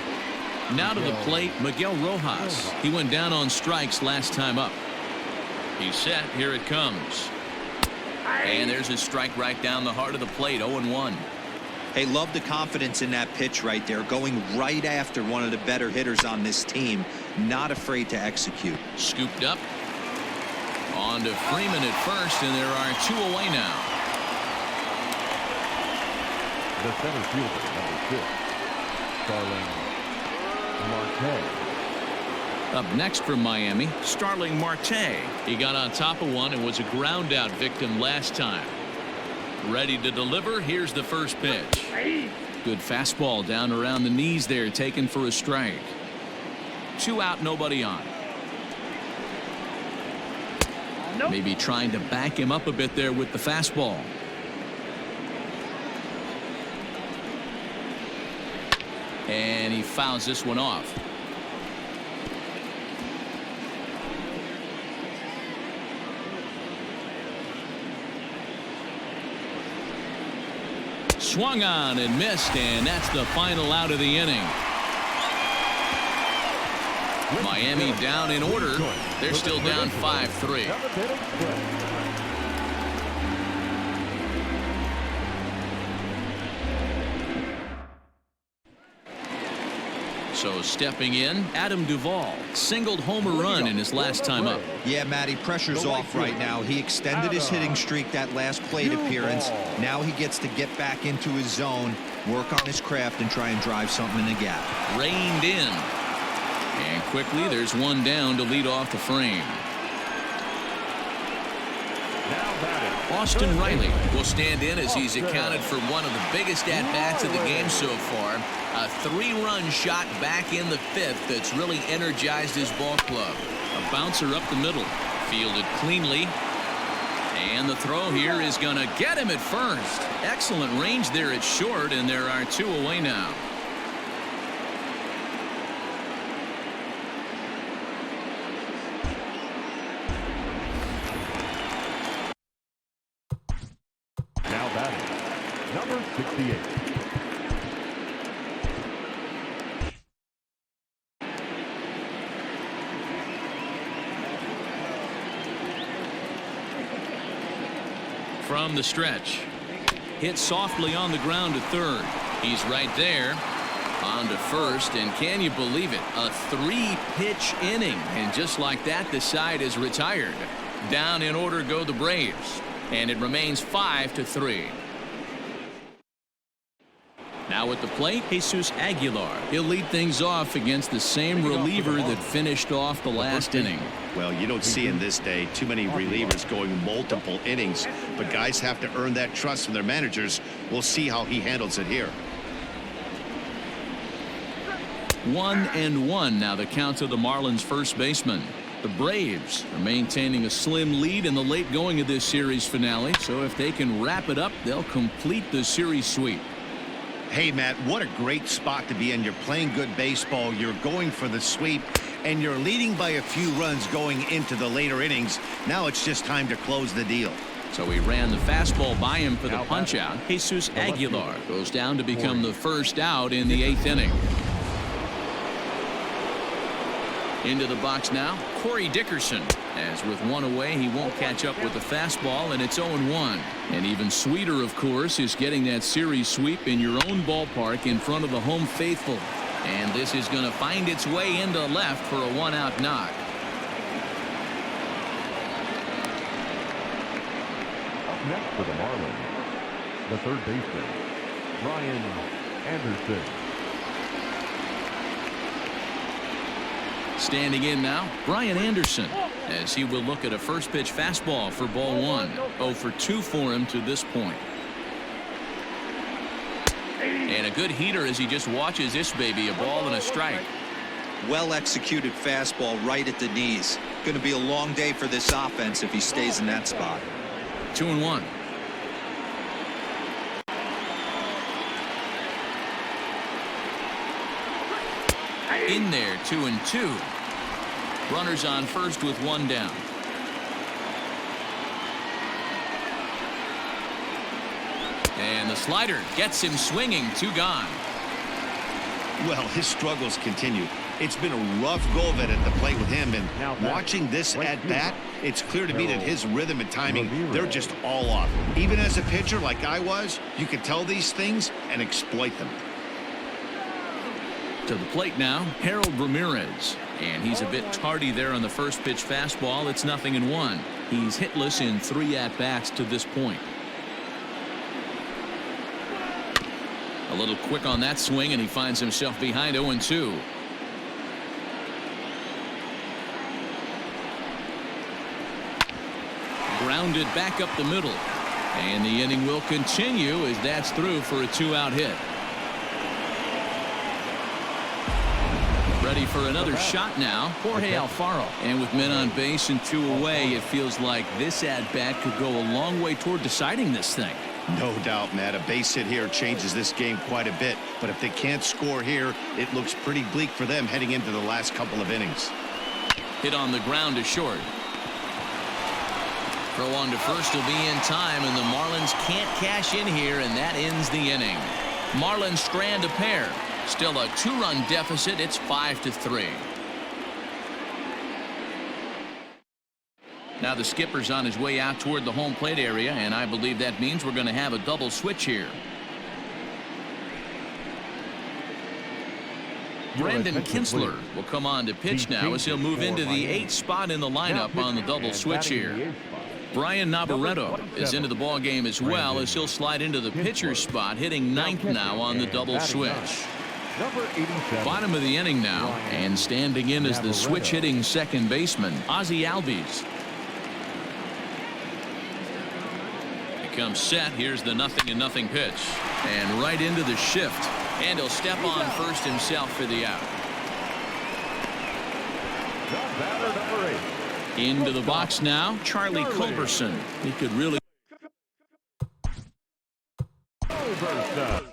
Now to the plate, Miguel Rojas. He went down on strikes last time up. He's set. Here it comes. And there's a strike right down the heart of the plate. 0-1. Hey, love the confidence in that pitch right there. Going right after one of the better hitters on this team. Not afraid to execute. Scooped up. On to Freeman at first, and there are 2 away now. The center fielder, number 6, Starling Marte. Up next from Miami, Starling Marte. He got on top of one and was a ground out victim last time. Ready to deliver. Here's the first pitch. Good fastball down around the knees there, taken for a strike. 2 out, nobody on. Maybe trying to back him up a bit there with the fastball. And he fouls this one off. Swung on and missed, and that's the final out of the inning. Miami down in order. They're still down 5-3. So stepping in, Adam Duvall singled home a run in his last time up. Yeah, Matty, pressure's off right now. He extended his hitting streak that last plate appearance. Now he gets to get back into his zone, work on his craft, and try and drive something in the gap. Reined in. And quickly, there's one down to lead off the frame. Austin Riley will stand in as he's accounted for one of the biggest at-bats of the game so far. A 3-run shot back in the 5th that's really energized his ball club. A bouncer up the middle. Fielded cleanly. And the throw here is going to get him at first. Excellent range there at short, and there are 2 away now. Now batting, number 68. From the stretch. Hit softly on the ground to third. He's right there. On to first, and can you believe it? A 3-pitch inning, and just like that, the side is retired. Down in order go the Braves, and it remains 5-3. Now at the plate, Jesus Aguilar. He'll lead things off against the same reliever that finished off the last inning. Well, you don't see in this day too many relievers going multiple innings, but guys have to earn that trust from their managers. We'll see how he handles it here. 1-1 now the count to the Marlins first baseman. The Braves are maintaining a slim lead in the late going of this series finale, so if they can wrap it up, they'll complete the series sweep. Hey, Matt, what a great spot to be in. You're playing good baseball. You're going for the sweep, and you're leading by a few runs going into the later innings. Now it's just time to close the deal. So he ran the fastball by him for the punch-out. Jesus Aguilar goes down to become the first out in the 8th inning. Into the box now, Corey Dickerson. As with one away, he won't catch up with the fastball, and it's 0-1. And even sweeter, of course, is getting that series sweep in your own ballpark in front of the home faithful. And this is going to find its way into left for a 1-out knock. Up next for the Marlins, the third baseman, Brian Anderson. Standing in now, Brian Anderson, as he will look at a first pitch fastball for ball 1. 0 for 2 for him to this point. And a good heater as he just watches this baby, a ball and a strike. Well executed fastball right at the knees. Going to be a long day for this offense if he stays in that spot. 2-1. In there, 2-2. Runners on first with 1 down. And the slider gets him swinging. 2 gone. Well, his struggles continue. It's been a rough go of it at the plate with him, and watching this at bat, it's clear to me that his rhythm and timing, they're just all off. Even as a pitcher like I was, you could tell these things and exploit them. To the plate now, Harold Ramirez, and he's a bit tardy there on the first pitch fastball. It's 0-1. He's hitless in 3 at-bats to this point. A little quick on that swing, and he finds himself behind 0-2. Grounded back up the middle, and the inning will continue as that's through for a 2-out hit. Ready for another shot now, Jorge Alfaro. And with men on base and 2 away, it feels like this at-bat could go a long way toward deciding this thing. No doubt, Matt. A base hit here changes this game quite a bit. But if they can't score here, it looks pretty bleak for them heading into the last couple of innings. Hit on the ground to short. Throw on to first will be in time, and the Marlins can't cash in here, and that ends the inning. Marlins strand a pair. Still a 2-run deficit. It's 5-3. Now the skipper's on his way out toward the home plate area, and I believe that means we're going to have a double switch here. Brandon Kinsler will come on to pitch now as he'll move into the 8th spot in the lineup on the double switch here. Brian Navarreto is into the ball game as well as he'll slide into the pitcher's spot, hitting 9th now on the double switch. Number 87. Bottom of the inning now, and standing in as the switch-hitting second baseman, Ozzie Albies. He comes set. Here's the 0-0 pitch, and right into the shift, and he'll step on first himself for the out. Batter number 8. Into the box now, Charlie Culberson. He could really. Culberson.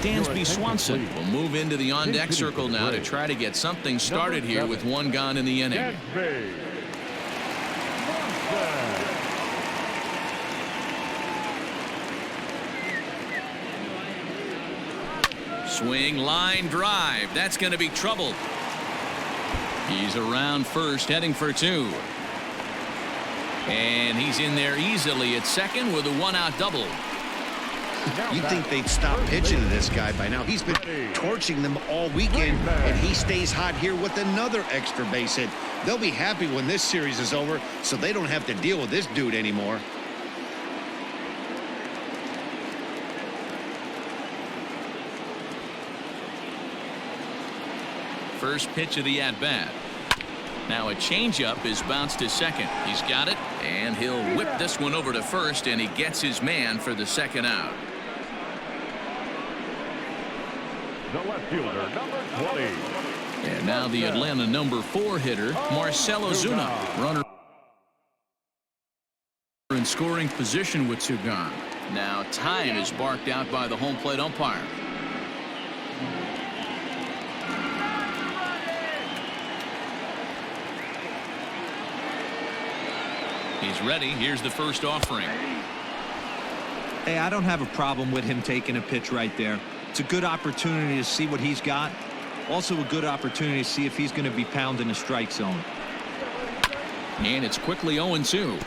Dansby Swanson will move into the on-deck circle now to try to get something started here with one gone in the inning. Dansby Swanson. Swing, line drive. That's going to be trouble. He's around first, heading for two. And he's in there easily at second with a one-out double. You'd think they'd stop pitching to this guy by now. He's been torching them all weekend, and he stays hot here with another extra base hit. They'll be happy when this series is over, so they don't have to deal with this dude anymore. First pitch of the at-bat. Now a changeup is bounced to second. He's got it, and he'll whip this one over to first, and he gets his man for the second out. The left fielder, number 20. And now the Atlanta number 4 hitter, Marcell Ozuna. Runner in scoring position with two gone. Now time is barked out by the home plate umpire. He's ready. Here's the first offering. Hey, I don't have a problem with him taking a pitch right there. It's a good opportunity to see what he's got. Also a good opportunity to see if he's going to be pounding the strike zone. And it's quickly 0-2.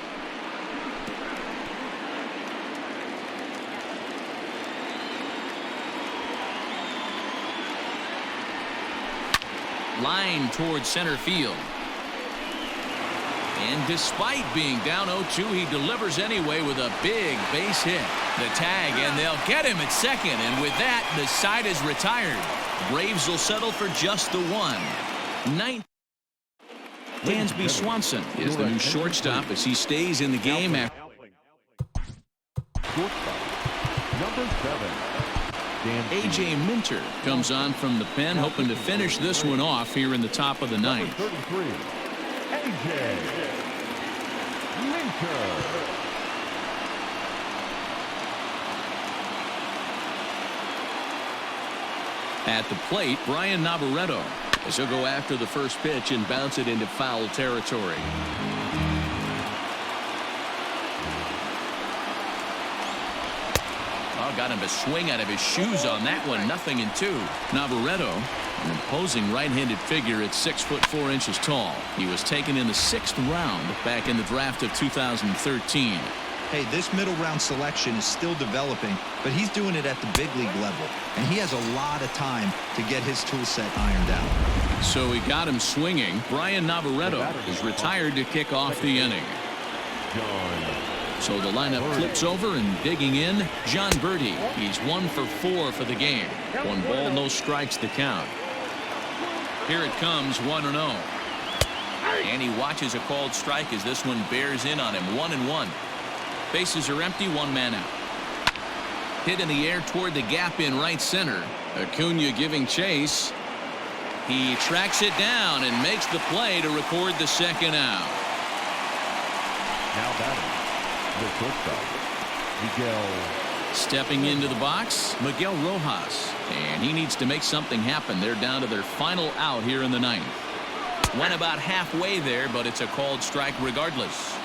Line towards center field. And despite being down 0-2, he delivers anyway with a big base hit. The tag, and they'll get him at second. And with that, the side is retired. Braves will settle for just the one. Dansby Swanson is the new shortstop as he stays in the game after. Number 7. A.J. Minter comes on from the pen, hoping to finish this one off here in the top of the ninth. 33. A.J. Minter. At the plate, Brian Navarreto, as he'll go after the first pitch and bounce it into foul territory. Oh, got him to swing out of his shoes on that one. 0-2. Navarreto, an imposing right-handed figure at 6'4" tall. He was taken in the 6th round back in the draft of 2013. Hey, this middle round selection is still developing, but he's doing it at the big league level, and he has a lot of time to get his tool set ironed out. So he got him swinging. Brian Navarreto is retired to kick off the inning. So the lineup flips over, and digging in, John Birdie. He's 1 for 4 for the game. 1 ball, no strikes to count. Here it comes, 1-0. And he watches a called strike as this one bears in on him. 1-1. Bases are empty, 1 man out. Hit in the air toward the gap in right center. Acuna giving chase. He tracks it down and makes the play to record the second out. Now batting, the shortstop, Miguel. Stepping into the box, Miguel Rojas. And he needs to make something happen. They're down to their final out here in the ninth. Went about halfway there, but it's a called strike regardless.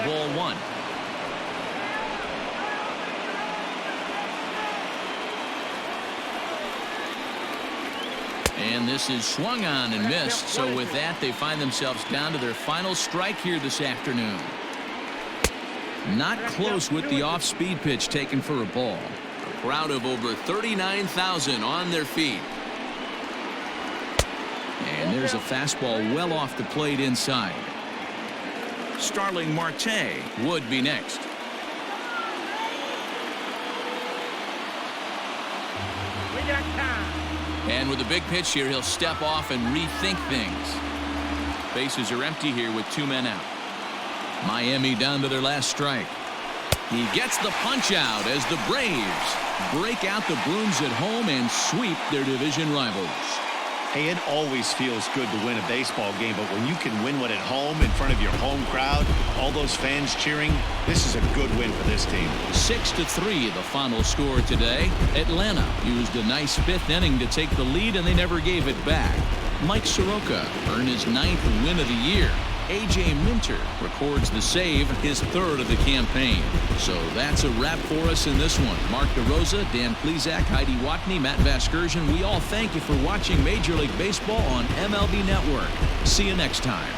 Ball 1. And this is swung on and missed. So with that, they find themselves down to their final strike here this afternoon. Not close with the off-speed pitch taken for a ball. A crowd of over 39,000 on their feet. And there's a fastball well off the plate inside. Starling Marte would be next. We got time. And with a big pitch here, he'll step off and rethink things. Bases are empty here with 2 men out. Miami down to their last strike. He gets the punch out as the Braves break out the brooms at home and sweep their division rivals. Hey, it always feels good to win a baseball game, but when you can win one at home in front of your home crowd, all those fans cheering, this is a good win for this team. 6-3 the final score today. Atlanta used a nice 5th inning to take the lead, and they never gave it back. Mike Soroka earned his 9th win of the year. A.J. Minter records the save, his 3rd of the campaign. So that's a wrap for us in this one. Mark DeRosa, Dan Plesac, Heidi Watney, Matt Vasgersian, we all thank you for watching Major League Baseball on MLB Network. See you next time.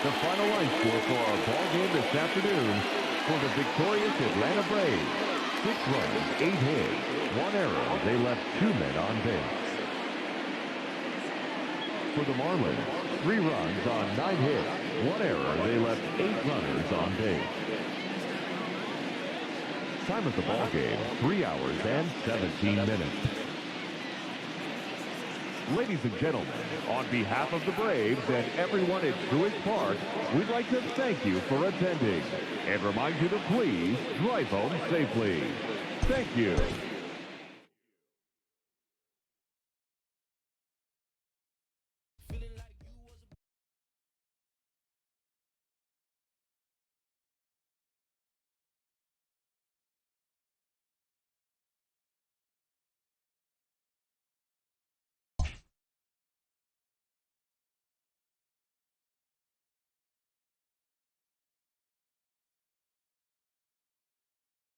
The final line score for our ball game this afternoon for the victorious Atlanta Braves. 6 runs, 8 hits, 1 error. They left 2 men on base. For the Marlins, 3 runs on 9 hits, 1 error. They left 8 runners on base. Time of the ball game, 3 hours and 17 minutes. Ladies and gentlemen, on behalf of the Braves and everyone at Truist Park, we'd like to thank you for attending and remind you to please drive home safely. Thank you.